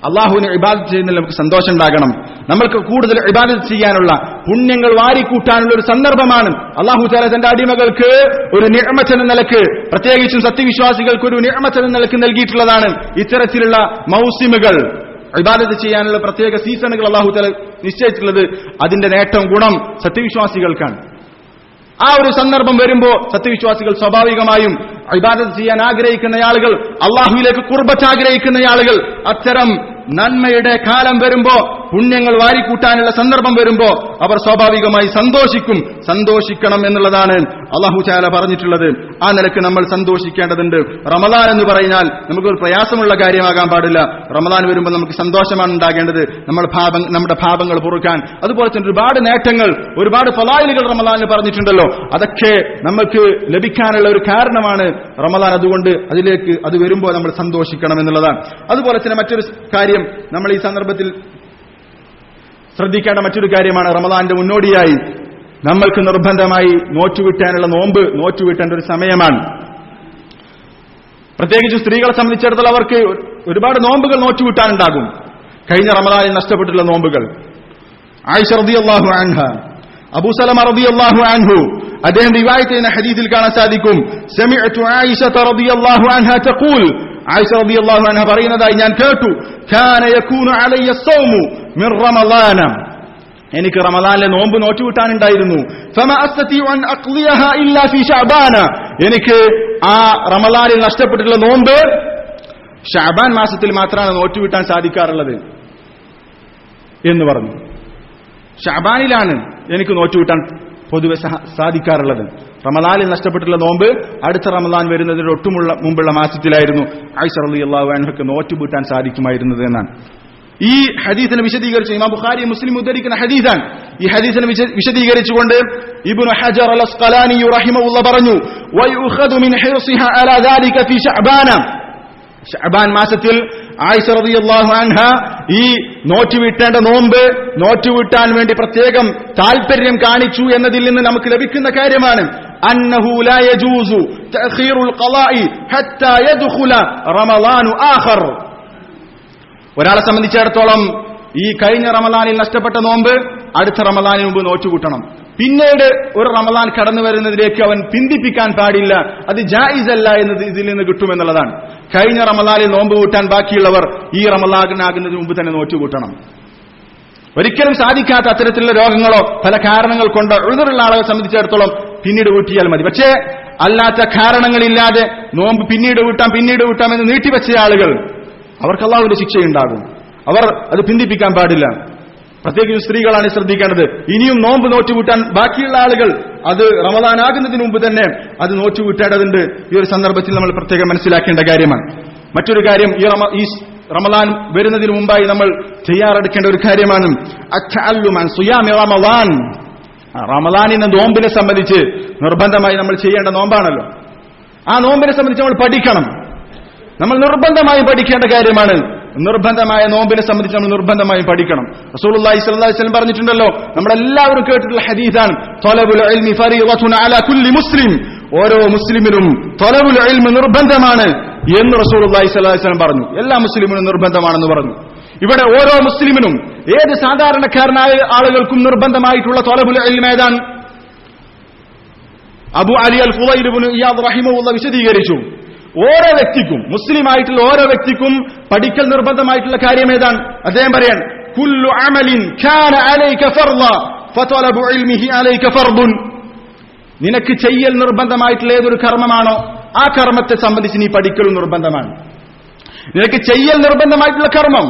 അള്ളാഹുവിനെ ഇബാദത്ത് ചെയ്യുന്നതിൽ നമുക്ക് സന്തോഷം ഉണ്ടാകണം. നമ്മൾക്ക് കൂടുതൽ ഇബാദത്ത് ചെയ്യാനുള്ള പുണ്യങ്ങൾ വാരിക്കൂട്ടാനുള്ള ഒരു സന്ദർഭമാണ് അള്ളാഹു തആല തന്റെ അടിമകൾക്ക് ഒരു നിഅമത്ത് എന്ന നിലക്ക്, പ്രത്യേകിച്ചും സത്യവിശ്വാസികൾക്ക് ഒരു നിഅമത്ത് എന്ന നിലക്ക് നൽകിയിട്ടുള്ളതാണ് ഇത്തരത്തിലുള്ള മൗസിമുകൾ. ഇബാദത്ത് ചെയ്യാനുള്ള പ്രത്യേക സീസണുകൾ അള്ളാഹു തആല നിശ്ചയിച്ചിട്ടുള്ളത് അതിന്റെ നേട്ടം ഗുണം സത്യവിശ്വാസികൾക്കാണ്. ആ ഒരു സന്ദർഭം വരുമ്പോ സത്യവിശ്വാസികൾ സ്വാഭാവികമായും ഇബാദത്ത് ചെയ്യാൻ ആഗ്രഹിക്കുന്ന ആളുകൾ, അള്ളാഹുവിലേക്ക് ഖുർബത്ത് ആഗ്രഹിക്കുന്ന ആളുകൾ, അത്തരം നന്മയുടെ കാലം വരുമ്പോ, പുണ്യങ്ങൾ വാരിക്കൂട്ടാനുള്ള സന്ദർഭം വരുമ്പോ അവർ സ്വാഭാവികമായി സന്തോഷിക്കണം എന്നുള്ളതാണ് അല്ലാഹു തആല പറഞ്ഞിട്ടുള്ളത്. ആ നിലക്ക് നമ്മൾ സന്തോഷിക്കേണ്ടതുണ്ട്. റമളാൻ എന്ന് പറഞ്ഞാൽ നമുക്കൊരു പ്രയാസമുള്ള കാര്യമാകാൻ പാടില്ല. റമളാൻ വരുമ്പോൾ നമുക്ക് സന്തോഷമാണ് ഉണ്ടാകേണ്ടത്. നമ്മുടെ പാപങ്ങൾ പൊറുക്കാൻ, അതുപോലെ തന്നെ ഒരുപാട് നേട്ടങ്ങൾ, ഒരുപാട് ഫളായിലുകൾ റമളാനിൽ പറഞ്ഞിട്ടുണ്ടല്ലോ. അതൊക്കെ നമുക്ക് ലഭിക്കാനുള്ള ഒരു കാരണമാണ് റമളാൻ. അതുകൊണ്ട് അത് വരുമ്പോൾ നമ്മൾ സന്തോഷിക്കണം എന്നുള്ളതാണ്. അതുപോലെ തന്നെ മറ്റൊരു കാര്യം നമ്മൾ ഈ സന്ദർഭത്തിൽ ശ്രദ്ധിക്കേണ്ട മറ്റൊരു കാര്യമാണ്, റമളാന്റെ മുന്നോടിയായി നമ്മൾക്ക് നിർബന്ധമായി നോറ്റുവിട്ടേണ്ട ഒരു സമയമാണ്. പ്രത്യേകിച്ച് സ്ത്രീകളെ സംബന്ധിച്ചിടത്തോളം അവർക്ക് ഒരുപാട് നോമ്പുകൾ നോറ്റുവിട്ടാനുണ്ടാകും. കഴിഞ്ഞ റമളാനിൽ നഷ്ടപ്പെട്ടുള്ള നോമ്പുകൾ. ആയിഷ റളിയല്ലാഹു അൻഹ, അബൂ സലമ റളിയല്ലാഹു അൻഹു അദ്ദേഹം റിവായത്ത് ചെയ്യുന്ന ഹദീസിൽ കാണാൻ സാധിക്കും, സമിഅതു ആയിഷത റളിയല്ലാഹു അൻഹ തഖൂൽ, ആയിഷ റളിയല്ലാഹു അൻഹ പറയുന്നതായി ഞാൻ കേട്ടു, കാന യകൂനു അലയ്യ സൗമു മിൻ റമളാന, എനിക്ക് റമളാനിലെ നോമ്പ് നോറ്റുവിട്ടാനുണ്ടായിരുന്നു. ഫമാ അസ്തതിഉ അൻ അഖ്ളിയഹാ ഇല്ലാ ഫീ ശഅബാന, എനിക്ക് ആ റമളാനിൽ നഷ്ടപ്പെട്ടിട്ടുള്ള നോമ്പ് ശഅബാൻ മാസത്തിൽ മാത്രമാണ് നോറ്റുവിട്ടാൻ സാധിക്കാറുള്ളത് എന്ന് പറഞ്ഞു. ശഅബാനിലാണ് എനിക്ക് നോറ്റുവിട്ടാൻ പൊതുവെ സാധിക്കാറുള്ളത്. റമളാനിൽ നഷ്ടപ്പെട്ടുള്ള നോമ്പ് അടുത്ത റമളാൻ വരുന്നതിന് മുമ്പുള്ള മാസത്തിലായിരുന്നു ആയിഷ റളിയല്ലാഹു അൻഹയ്ക്ക് നോറ്റുവിട്ടാൻ സാധിക്കുമായിരുന്നത് എന്നാണ്. ഈ ഹദീസിനെ വിശദീകരിച്ച് ഇമാം ബുഖാരി മുസ്ലിം ഉദ്ധരിക്കുന്ന ഹദീസാണ്. ഈ ഹദീസിനെ വിശദീകരിച്ചുകൊണ്ട് ഇബ്നു ഹജർ അൽ അസ്ഖലാനി റഹിമഹുല്ലാഹ് പറഞ്ഞു, വയുഖദു മിൻ ഹിർസിഹാ അലാ ദാലിക ഫീ ശഅബാന, ശഅബാൻ മാസത്തിൽ ആയിഷ റളിയല്ലാഹു അൻഹ ഈ നോറ്റുവിട്ടേണ്ട നോമ്പ് നോറ്റുവിട്ടാൻ വേണ്ടി പ്രത്യേകം താൽപര്യം കാണിച്ചു എന്നതിൽ നിന്ന് നമുക്ക് ലഭിക്കുന്ന കാര്യമാണ് അന്നഹു ലാ യജൂസു തഅഖീറുൽ ഖളാഇ ഹത്താ യദ്ഖുല റമളാനു ആഖർ. ഒരാളെ സംബന്ധിച്ചിടത്തോളം ഈ കഴിഞ്ഞ റമദാനിൽ നഷ്ടപ്പെട്ട നോമ്പ് അടുത്ത റമദാനിന് മുമ്പ് നോറ്റുകൂട്ടണം. പിന്നീട് ഒരു റമദാൻ കടന്നു വരുന്നതിലേക്ക് അവൻ പിന്തിപ്പിക്കാൻ പാടില്ല. അത് ജായിസ് അല്ല എന്നത് ഇതിൽ നിന്ന് കിട്ടുമെന്നുള്ളതാണ്. കഴിഞ്ഞ റമദാനിൽ നോമ്പ് കൂട്ടാൻ ബാക്കിയുള്ളവർ ഈ റമദാനാകുന്നതിന് മുമ്പ് തന്നെ നോറ്റുകൂട്ടണം. ഒരിക്കലും സാധിക്കാത്ത അത്തരത്തിലുള്ള രോഗങ്ങളോ പല കാരണങ്ങൾ കൊണ്ട് ഉഴുതുള്ള ആളുകളെ സംബന്ധിച്ചിടത്തോളം പിന്നീട് വീട്ടിയാൽ മതി. പക്ഷേ അല്ലാത്ത കാരണങ്ങളില്ലാതെ നോമ്പ് പിന്നീട് വീട്ടാം എന്ന് നീട്ടിവെച്ച ആളുകൾ അവർക്ക് അല്ലാഹുവിന്റെ ശിക്ഷയുണ്ടാകും. അവർ അത് പിന്തിപ്പിക്കാൻ പാടില്ല. പ്രത്യേകിച്ച് സ്ത്രീകളാണ് ശ്രദ്ധിക്കേണ്ടത്. ഇനിയും നോമ്പ് നോറ്റുകൂട്ടാൻ ബാക്കിയുള്ള ആളുകൾ അത് റമദാനാകുന്നതിന് മുമ്പ് തന്നെ അത് നോറ്റുകൂട്ടേണ്ടതുണ്ട്. ഈ ഒരു സന്ദർഭത്തിൽ നമ്മൾ പ്രത്യേകം മനസ്സിലാക്കേണ്ട കാര്യമാണ്. മറ്റൊരു കാര്യം, ഈ റമദാൻ വരുന്നതിന് മുമ്പായി നമ്മൾ തയ്യാറെടുക്കേണ്ട ഒരു കാര്യമാണ് റമദാനിന്റെ നോമ്പിനെ സംബന്ധിച്ച് നിർബന്ധമായി നമ്മൾ ചെയ്യേണ്ട നോമ്പാണല്ലോ. ആ നോമ്പിനെ സംബന്ധിച്ച് നമ്മൾ പഠിക്കണം. നമ്മൾ നിർബന്ധമായും പഠിക്കേണ്ട കാര്യമാണ്. നിർബന്ധമായ നോമ്പിനെ സംബന്ധിച്ച് നമ്മൾ നിർബന്ധമായും പഠിക്കണം. റസൂലുള്ളാഹി സ്വല്ലല്ലാഹു അലൈഹി വസല്ലം പറഞ്ഞിട്ടുണ്ടല്ലോ, നമ്മളെല്ലാവരും കേട്ടിട്ടുള്ള ഹദീസാണ്, ത്വലബുൽ ഇൽമി ഫരീദത്തുൻ അലാ കുല്ലി മുസ്ലിം, ഓരോ മുസ്ലിമിനും ത്വലബുൽ ഇൽമി നിർബന്ധമാണ് എന്ന് റസൂലുള്ളാഹി സ്വല്ലല്ലാഹു അലൈഹി വസല്ലം പറഞ്ഞു. എല്ലാ മുസ്ലിമിനും നിർബന്ധമാണെന്ന് പറഞ്ഞു. ഇവിടെ ഓരോ മുസ്ലിമിനും, ഏത് സാധാരണക്കാരനായ ആളുകൾക്കും നിർബന്ധമായിട്ടുള്ള ത്വലബുൽ ഇൽമി ഏതാണ്? അബു അലി അൽ ഫുളൈൽ ഇബ്നു ഇയാദ് റഹിമഹുല്ലാഹ് വിശദീകരിച്ചു. ഓരോ വ്യക്തിക്കും, മുസ്ലിമായിട്ടുള്ള ഓരോ വ്യക്തിക്കും പഠിക്കൽ നിർബന്ധമായിട്ടുള്ള കാര്യം ഏതാണ്? അദ്ദേഹം പറയാൻ, കുല്ലു അമലിൻ കാന അലൈക ഫർള ഫതലബു ഇൽമിഹി അലൈക ഫർദുൻ. നിനക്ക് ചെയ്യൽ നിർബന്ധമായിട്ടുള്ള ഏതൊരു കർമ്മമാണോ ആ കർമ്മത്തെ സംബന്ധിച്ച് നീ പഠിക്കലും നിർബന്ധമാണ്. നിനക്ക് ചെയ്യൽ നിർബന്ധമായിട്ടുള്ള കർമ്മം,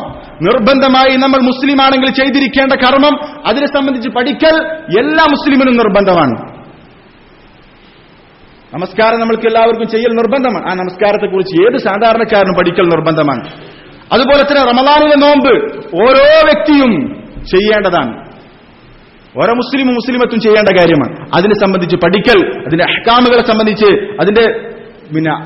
നിർബന്ധമായി നമ്മൾ മുസ്ലിം ആണെങ്കിൽ ചെയ്തിരിക്കേണ്ട കർമ്മം, അതിനെ സംബന്ധിച്ച് പഠിക്കൽ എല്ലാ മുസ്ലിമിനും നിർബന്ധമാണ്. നമസ്കാരം നമ്മൾക്ക് എല്ലാവർക്കും ചെയ്യൽ നിർബന്ധമാണ്. ആ നമസ്കാരത്തെക്കുറിച്ച് ഏത് സാധാരണക്കാരനും പഠിക്കൽ നിർബന്ധമാണ്. അതുപോലെ തന്നെ റമദാനിലെ നോമ്പ് ഓരോ വ്യക്തിയും ചെയ്യേണ്ടതാണ്. ഓരോ മുസ്ലിമത്തും ചെയ്യേണ്ട കാര്യമാണ്. അതിനെ സംബന്ധിച്ച് പഠിക്കൽ, അതിന്റെ അഹ്കാമുകളെ സംബന്ധിച്ച്, അതിന്റെ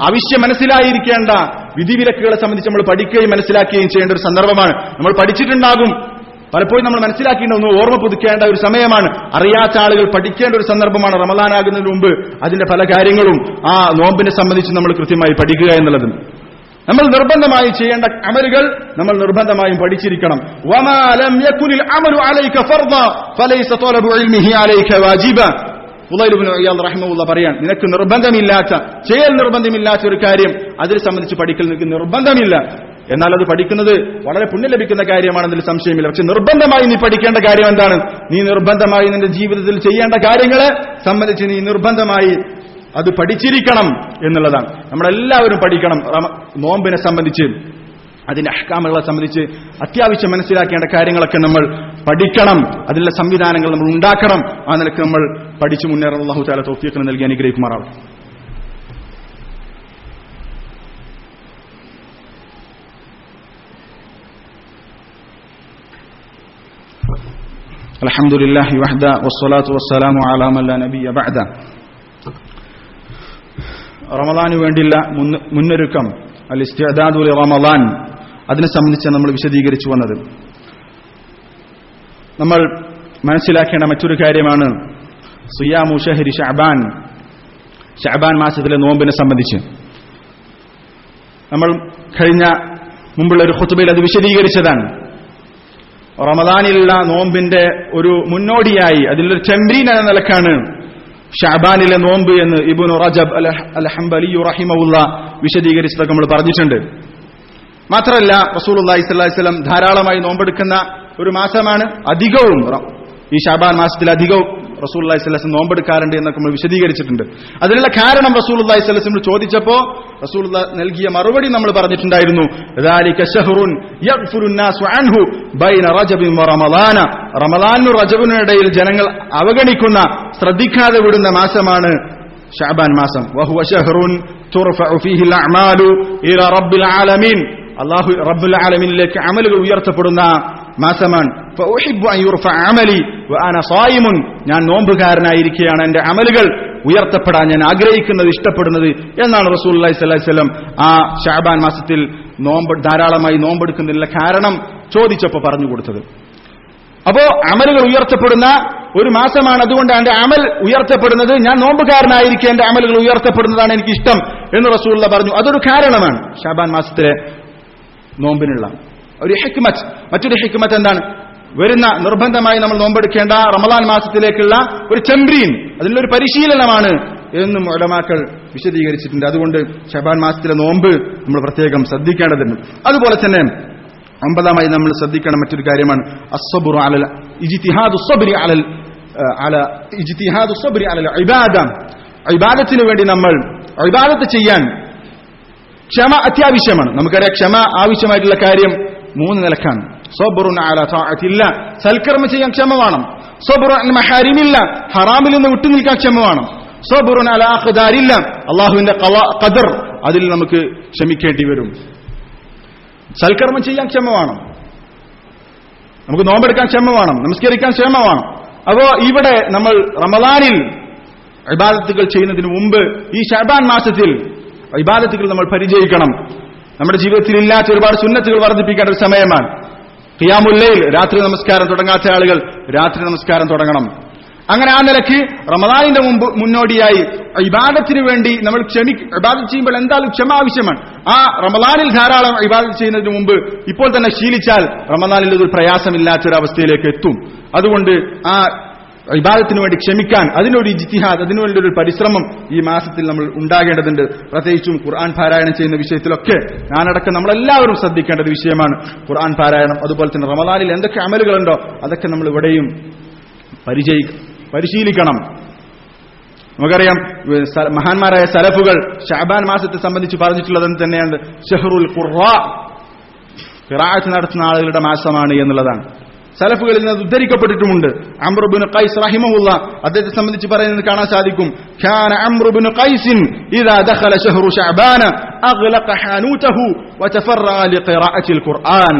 ആവശ്യം മനസ്സിലായിരിക്കേണ്ട വിധിവിലക്കുകളെ സംബന്ധിച്ച് നമ്മൾ പഠിക്കുകയും മനസ്സിലാക്കുകയും ചെയ്യേണ്ട ഒരു സന്ദർഭമാണ്. നമ്മൾ പഠിച്ചിട്ടുണ്ടാകും, പലപ്പോഴും നമ്മൾ മനസ്സിലാക്കേണ്ട ഒന്ന് ഓർമ്മ പുതുക്കേണ്ട ഒരു സമയമാണ്. അറിയാത്ത ആളുകൾ പഠിക്കേണ്ട ഒരു സന്ദർഭമാണ് റമദാനാകുന്നതിന് മുമ്പ്. അതിന്റെ പല കാര്യങ്ങളും ആ നോമ്പിനെ സംബന്ധിച്ച് നമ്മൾ കൃത്യമായി പഠിക്കുക എന്നുള്ളത്. നമ്മൾ നിർബന്ധമായി ചെയ്യേണ്ട അമലുകൾ നമ്മൾ നിർബന്ധമായും പഠിച്ചിരിക്കണം. വമാ ലം യകുനിൽ അമലു അലൈക ഫർദ ഫലൈസ തലബു ഇൽമിഹി അലൈക വാജിബ. ഫുളൈൽ ഇബ്നു ഇയാദ് റഹിമഹുല്ലാഹ് പറയാൻ, നിനക്ക് നിർബന്ധമില്ലാത്ത, ചെയ്യൽ നിർബന്ധമില്ലാത്ത ഒരു കാര്യം അതിനെ സംബന്ധിച്ച് പഠിക്കൽ നിനക്ക് നിർബന്ധമില്ല. എന്നാൽ അത് പഠിക്കുന്നത് വളരെ പുണ്യം ലഭിക്കുന്ന കാര്യമാണെന്നതിൽ സംശയമില്ല. പക്ഷെ നിർബന്ധമായി നീ പഠിക്കേണ്ട കാര്യം എന്താണ്? നീ നിർബന്ധമായി നിന്റെ ജീവിതത്തിൽ ചെയ്യേണ്ട കാര്യങ്ങളെ സംബന്ധിച്ച് നീ നിർബന്ധമായി അത് പഠിച്ചിരിക്കണം എന്നുള്ളതാണ്. നമ്മളെല്ലാവരും പഠിക്കണം. നോമ്പിനെ സംബന്ധിച്ച്, അതിന്റെ അഹ്കാമുകളെ സംബന്ധിച്ച് അത്യാവശ്യം മനസ്സിലാക്കേണ്ട കാര്യങ്ങളൊക്കെ നമ്മൾ പഠിക്കണം. അതിനുള്ള സംവിധാനങ്ങൾ നമ്മൾ ഉണ്ടാക്കണം. ആ നിലക്ക് നമ്മൾ പഠിച്ചു മുന്നേറാൻ അല്ലാഹു തആല തൗഫീഖ് നൽകി അനുഗ്രഹിക്കുമാറാവട്ടെ. അൽഹംദുലില്ലാഹി വഹ്ദ വസ്സലാത്തു വസ്സലാമു അലാ മൻ ലാ നബിയ ബഅദ. റമദാനു വേണ്ടിയുള്ള മുന്നൊരുക്കം, അൽ ഇസ്തിഅദാദു ലി റമദാൻ, അതിനെ സംബന്ധിച്ച് നമ്മൾ വിശദീകരിച്ചു വന്നത്. നമ്മൾ മനസ്സിലാക്കേണ്ട മറ്റൊരു കാര്യമാണ് സിയാമു ഷഹ്രി ശഅബാൻ, ശഅബാൻ മാസത്തിലെ നോമ്പിനെ സംബന്ധിച്ച്. നമ്മൾ മുമ്പുള്ള ഒരു ഖുതുബയിൽ അത് വിശദീകരിച്ചതാണ്. റമദാനിലുള്ള നോമ്പിന്റെ ഒരു മുന്നോടിയായി, അതിലൊരു തംരീൻ എന്ന നിലക്കാണ് ഷഅബാനിലെ നോമ്പ് എന്ന് ഇബ്നു റജബ് അൽ ഹംബലി റഹിമഹുല്ലാഹ് വിശദീകരിച്ചതൊക്കെ നമ്മൾ പറഞ്ഞിട്ടുണ്ട്. മാത്രമല്ല റസൂലുള്ളാഹി സ്വല്ലല്ലാഹി അലൈഹി വസല്ലം ധാരാളമായി നോമ്പെടുക്കുന്ന ഒരു മാസമാണ്. അധികവും ഈ ശഅബാൻ മാസത്തിൽ അധികവും റസൂലുള്ളാഹി സ്വല്ലല്ലാഹി അലൈഹി വസല്ലം നോമ്പെടുക്കാറുണ്ട് എന്നൊക്കെ നമ്മൾ വിശദീകരിച്ചിട്ടുണ്ട്. അതിനുള്ള കാരണം റസൂലുള്ളാഹി സ്വല്ലല്ലാഹി അലൈഹി വസല്ലം ചോദിച്ചപ്പോൾ റസൂലുള്ളാഹി നൽകിയ മറുപടി നമ്മൾ പറഞ്ഞിട്ടുണ്ടായിരുന്നു. ദാലിക ശഹ്റുൻ യഗ്ഫുറു നാസു അൻഹു ബൈന റജബിൻ വ റമളാന. റമളാനും റജബിനും ഇടയിൽ ജനങ്ങൾ അവഗണിക്കുന്ന, ശ്രദ്ധിക്കാതെ വിടുന്ന മാസമാണ് ശഅബാൻ മാസം. വഹുവ ശഹ്റുൻ തുർഫഉ ഫീഹി അൽ അഅമാലു ഇലാ റബ്ബിൽ ആലമീൻ. അല്ലാഹു റബ്ബുൽ ആലമീനിലേക്ക് അമലുകൾ ഉയർത്തപ്പെടുന്ന മാസമാണ്. ഫഉഹിബ്ബു അൻ യുർഫഅ അമലി വഅന സായിമുൻ. ഞാൻ നോമ്പുകാരനായിരിക്കുകയാണ് എന്റെ അമലുകൾ ഉയർത്തപ്പെടാൻ ഞാൻ ആഗ്രഹിക്കുന്നത്, ഇഷ്ടപ്പെടുന്നത് എന്നാണ് റസൂലുള്ളാഹി സ്വല്ലല്ലാഹി അലൈഹി വസല്ലം ആ ശഅബാൻ മാസത്തിൽ ധാരാളമായി നോമ്പെടുക്കുന്നതിനുള്ള കാരണം ചോദിച്ചപ്പോൾ പറഞ്ഞു കൊടുത്തത്. അപ്പോ അമലുകൾ ഉയർത്തപ്പെടുന്ന ഒരു മാസമാണ്. അതുകൊണ്ട് എന്റെ അമൽ ഉയർത്തപ്പെടുന്നത്, ഞാൻ നോമ്പുകാരനായിരിക്കെ എന്റെ അമലുകൾ ഉയർത്തപ്പെടുന്നതാണ് എനിക്ക് ഇഷ്ടം എന്ന് റസൂലുള്ളാഹി പറഞ്ഞു. അതൊരു കാരണമാണ് ശഅബാൻ മാസത്തിലെ നോമ്പിനുള്ള. ഒരു ഹിക്മത്ത്. മറ്റൊരു ഹിക്മത്ത് എന്താണ്? വരുന്ന നിർബന്ധമായി നമ്മൾ നോമ്പെടുക്കേണ്ട റമദാൻ മാസത്തിലേക്കുള്ള ഒരു ചംബ്രീൻ, അതിലൊരു പരിശീലനമാണ് എന്നും ഉലമാക്കൾ വിശദീകരിച്ചിട്ടുണ്ട്. അതുകൊണ്ട് ശഅബാൻ മാസത്തിലെ നോമ്പ് നമ്മൾ പ്രത്യേകം ശ്രദ്ധിക്കേണ്ടതുണ്ട്. അതുപോലെ തന്നെ 9ാമായി നമ്മൾ ശ്രദ്ധിക്കേണ്ട മറ്റൊരു കാര്യമാണ് അസ്സബ്റു അലൽ ഇജ്തിഹാദു സബ്രി അലൽ ഇജ്തിഹാദു സബ്രി അലൽ ഇബാദ. ഇബാദത്തിന് വേണ്ടി നമ്മൾ ഇബാദത്ത് ചെയ്യാൻ ക്ഷമ അത്യാവശ്യമാണ്. നമുക്കറിയാം, ക്ഷമ ആവശ്യമായിട്ടുള്ള കാര്യം 3 നിലക്കാണ്. സബ്റുൻ അലാ തഅത്തില്ലാ, സൽക്കർമ്മം ചെയ്യാൻ ക്ഷമ വേണം. സബ്റുൻ അൻ മഹാരിമില്ലാ, ഹറാമിൽ നിന്ന് വിട്ടുനിൽക്കാൻ ക്ഷമ വേണം. സബ്റുൻ അലാ അഖ്ദാരില്ലാ, അല്ലാഹുവിന്റെ ഖദർ അതിൽ നമുക്ക് ക്ഷമിക്കേണ്ടി വരും. സൽക്കർമ്മം ചെയ്യാൻ ക്ഷമ വേണം, നമുക്ക് നോമ്പെടുക്കാൻ ക്ഷമ വേണം, നമസ്കരിക്കാൻ ക്ഷമ വേണം. അപ്പോ ഇവിടെ നമ്മൾ റമദാനിൽ ഇബാദത്തുകൾ ചെയ്യുന്നതിന് മുമ്പ് ഈ ശഅബാൻ മാസത്തിൽ ഇബാദത്തുകൾ നമ്മൾ പരിചയിക്കണം. നമ്മുടെ ജീവിതത്തിൽ ഇല്ലാത്ത ഒരുപാട് സുന്നത്തുകൾ വർദ്ധിപ്പിക്കേണ്ട ഒരു സമയമാണ്. ഖിയാമുൽ ലൈൽ, രാത്രി നമസ്കാരം തുടങ്ങാത്ത ആളുകൾ രാത്രി നമസ്കാരം തുടങ്ങണം. അങ്ങനെ ആ നിലയ്ക്ക് റമദാനിന്റെ മുന്നോടിയായി ഇബാദത്തിന് വേണ്ടി നമ്മൾ ഇബാദത്ത് ചെയ്യുമ്പോൾ എന്തായാലും ക്ഷമ ആവശ്യമാണ്. ആ റമദാനിൽ ധാരാളം ഇബാദത്ത് ചെയ്യുന്നതിന് മുമ്പ് ഇപ്പോൾ തന്നെ ശീലിച്ചാൽ റമദാനിൽ ഒരു പ്രയാസമില്ലാത്തൊരവസ്ഥയിലേക്ക് എത്തും. അതുകൊണ്ട് ആ ഇബാദത്തിന് വേണ്ടി ക്ഷമിക്കാൻ, അതിനൊരു ഇജ്തിഹാദ്, അതിനുവേണ്ടി ഒരു പരിശ്രമം ഈ മാസത്തിൽ നമ്മൾ ഉണ്ടാകേണ്ടതുണ്ട്. പ്രത്യേകിച്ചും ഖുർആൻ പാരായണം ചെയ്യുന്ന വിഷയത്തിലൊക്കെ ഞാനടക്കം നമ്മളെല്ലാവരും ശ്രദ്ധിക്കേണ്ട ഒരു വിഷയമാണ് ഖുർആൻ പാരായണം. അതുപോലെ തന്നെ റമദാനിൽ എന്തൊക്കെ അമലുകളുണ്ടോ അതൊക്കെ നമ്മൾ ഇവിടെയും പരിശീലിക്കണം. നമുക്കറിയാം, മഹാന്മാരായ സലഫുകൾ ശഅബാൻ മാസത്തെ സംബന്ധിച്ച് പറഞ്ഞിട്ടുള്ളത് തന്നെയാണ് ഷഹ്റുൽ ഖുർആ, ഖിറാഅത്ത് നടത്തുന്ന ആളുകളുടെ മാസമാണ് എന്നുള്ളതാണ്. സലഫുകളിൽ നിന്ന് ഉദ്ധരിക്കപ്പെട്ടിട്ടുമുണ്ട്. അംർ ഇബ്നു ഖൈസ് റഹിമഹുല്ലാ അദ്ദേഹത്തെ സംബന്ധിച്ച് പറയുന്നത് കാണാൻ സാധിക്കും. കാന അംർ ഇബ്നു ഖൈസിൻ ഇദാ ദഖല ശഹ്റു ശഅബാന അഗ്ലഖ ഹാനൂതഹു വതഫറഅ ലിഖിറാഅത്തിൽ ഖുർആൻ.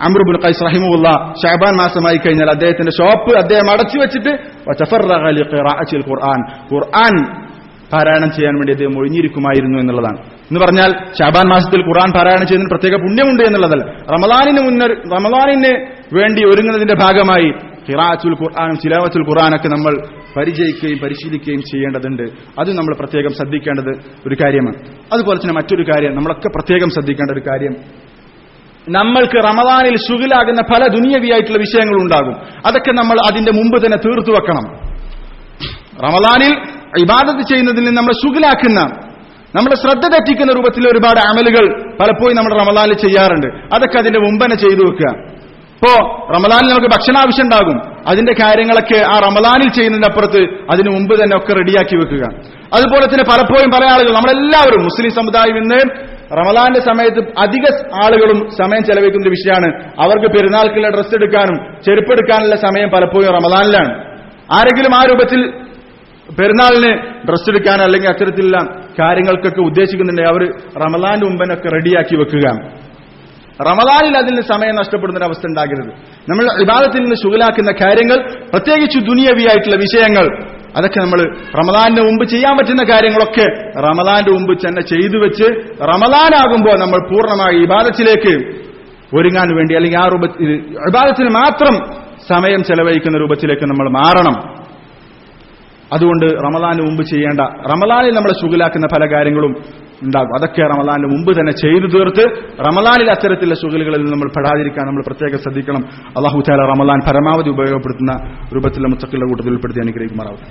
അംർ ഇബ്നു ഖൈസ് റഹിമഹുല്ലാ ശഅബാൻ മാസമായി കഴിഞ്ഞാൽ അദ്ദേഹത്തിന്റെ ഷോപ്പ് അദ്ദേഹം അടച്ചു വെച്ചിട്ട് വതഫറഅ ലിഖിറാഅത്തിൽ ഖുർആൻ, ഖുർആൻ പാരായണം ചെയ്യാൻ വേണ്ടി അദ്ദേഹം ഒഴിഞ്ഞിരിക്കുമായിരുന്നു എന്നുള്ളതാണ്. എന്ന് പറഞ്ഞാൽ ശഅബാൻ മാസത്തിൽ ഖുർആൻ പാരായണം ചെയ്യുന്നതിന് പ്രത്യേക പുണ്യമുണ്ട് എന്നുള്ളതല്ല, റമദാനിന് വേണ്ടി ഒരുങ്ങുന്നതിന്റെ ഭാഗമായി ഖിറാഅത്തുൽ ഖുർആനും തിലാവത്തുൽ ഖുർആനൊക്കെ നമ്മൾ പരിചയിക്കുകയും പരിശീലിക്കുകയും ചെയ്യേണ്ടതുണ്ട്. അത് നമ്മൾ പ്രത്യേകം ശ്രദ്ധിക്കേണ്ടത് ഒരു കാര്യമാണ്. അതുപോലെ തന്നെ മറ്റൊരു കാര്യം നമ്മളൊക്കെ പ്രത്യേകം ശ്രദ്ധിക്കേണ്ട ഒരു കാര്യം, നമ്മൾക്ക് റമദാനിൽ ശുഗിലാകുന്ന പല ദുനിയവിയായിട്ടുള്ള വിഷയങ്ങൾ ഉണ്ടാകും. അതൊക്കെ നമ്മൾ അതിന്റെ മുമ്പ് തന്നെ തീർത്തു വെക്കണം. റമദാനിൽ ഇബാദത്ത് ചെയ്യുന്നതിൽ നമ്മളെ ശുഗിലാക്കുന്ന, നമ്മുടെ ശ്രദ്ധ തെറ്റിക്കുന്ന രൂപത്തിൽ ഒരുപാട് അമലുകൾ പലപ്പോഴും നമ്മൾ റമദാനിൽ ചെയ്യാറുണ്ട്. അതൊക്കെ അതിന്റെ മുമ്പ് തന്നെ ചെയ്തു വെക്കുക. ഇപ്പോ റമദാനിൽ നമുക്ക് ഭക്ഷണാവശ്യം ഉണ്ടാകും, അതിന്റെ കാര്യങ്ങളൊക്കെ ആ റമദാനിൽ ചെയ്യുന്നതിന്റെ അപ്പുറത്ത് അതിന് മുമ്പ് തന്നെ ഒക്കെ റെഡിയാക്കി വെക്കുക. അതുപോലെ തന്നെ പലപ്പോഴും പല ആളുകൾ, നമ്മളെല്ലാവരും മുസ്ലിം സമുദായം ഇന്ന് റമദാന്റെ സമയത്ത് അധിക ആളുകളും സമയം ചെലവഴിക്കുന്ന ഒരു വിഷയമാണ് അവർക്ക് പെരുന്നാൾക്കുള്ള ഡ്രസ്സ് എടുക്കാനും ചെരുപ്പെടുക്കാനുള്ള സമയം പലപ്പോഴും റമദാനിലാണ്. ആരെങ്കിലും ആ രൂപത്തിൽ പെരുന്നാളിന് ഡ്രസ്സ് എടുക്കാൻ അല്ലെങ്കിൽ അത്തരത്തിലുള്ള കാര്യങ്ങൾക്കൊക്കെ ഉദ്ദേശിക്കുന്നുണ്ടെങ്കിൽ അവർ റമദാന്റെ മുമ്പനൊക്കെ റെഡിയാക്കി വെക്കുക. റമദാനിൽ അതിന് സമയം നഷ്ടപ്പെടുന്ന ഒരു അവസ്ഥ ഉണ്ടാകരുത്. നമ്മൾ ഇബാദത്തിൽ നിന്ന് ശുഗലാക്കുന്ന കാര്യങ്ങൾ, പ്രത്യേകിച്ച് ദുനിയവിയായിട്ടുള്ള വിഷയങ്ങൾ, അതൊക്കെ നമ്മൾ റമദാനിന് മുമ്പ് ചെയ്യാൻ പറ്റുന്ന കാര്യങ്ങളൊക്കെ റമദാന്റെ മുമ്പ് തന്നെ ചെയ്തു വെച്ച് റമദാനാകുമ്പോൾ നമ്മൾ പൂർണ്ണമായി ഇബാദത്തിലേക്ക് ഒരുങ്ങാൻ വേണ്ടി, അല്ലെങ്കിൽ ആ രൂപത്തിൽ ഇബാദത്തിന് മാത്രം സമയം ചെലവഴിക്കുന്ന രൂപത്തിലേക്ക് നമ്മൾ മാറണം. അതുകൊണ്ട് റമദാന് മുമ്പ് ചെയ്യേണ്ട, റമദാനിൽ നമ്മളെ ശുഗലാക്കുന്ന പല കാര്യങ്ങളും ഉണ്ടാകും. അതൊക്കെ റമദാനിന് മുമ്പ് തന്നെ ചെയ്തു തീർത്ത് റമദാനിൽ അത്തരത്തിലുള്ള ശുഗലുകളിൽ നമ്മൾ പെടാതിരിക്കാൻ നമ്മൾ പ്രത്യേകം ശ്രദ്ധിക്കണം. അല്ലാഹു തആല റമദാൻ പരമാവധി ഉപയോഗപ്പെടുത്തുന്ന രൂപത്തിലുള്ള മുത്തഖികളുടെ കൂട്ടത്തിൽ ഉൾപ്പെടുത്തി അനുഗ്രഹിക്കുമാറാവട്ടെ.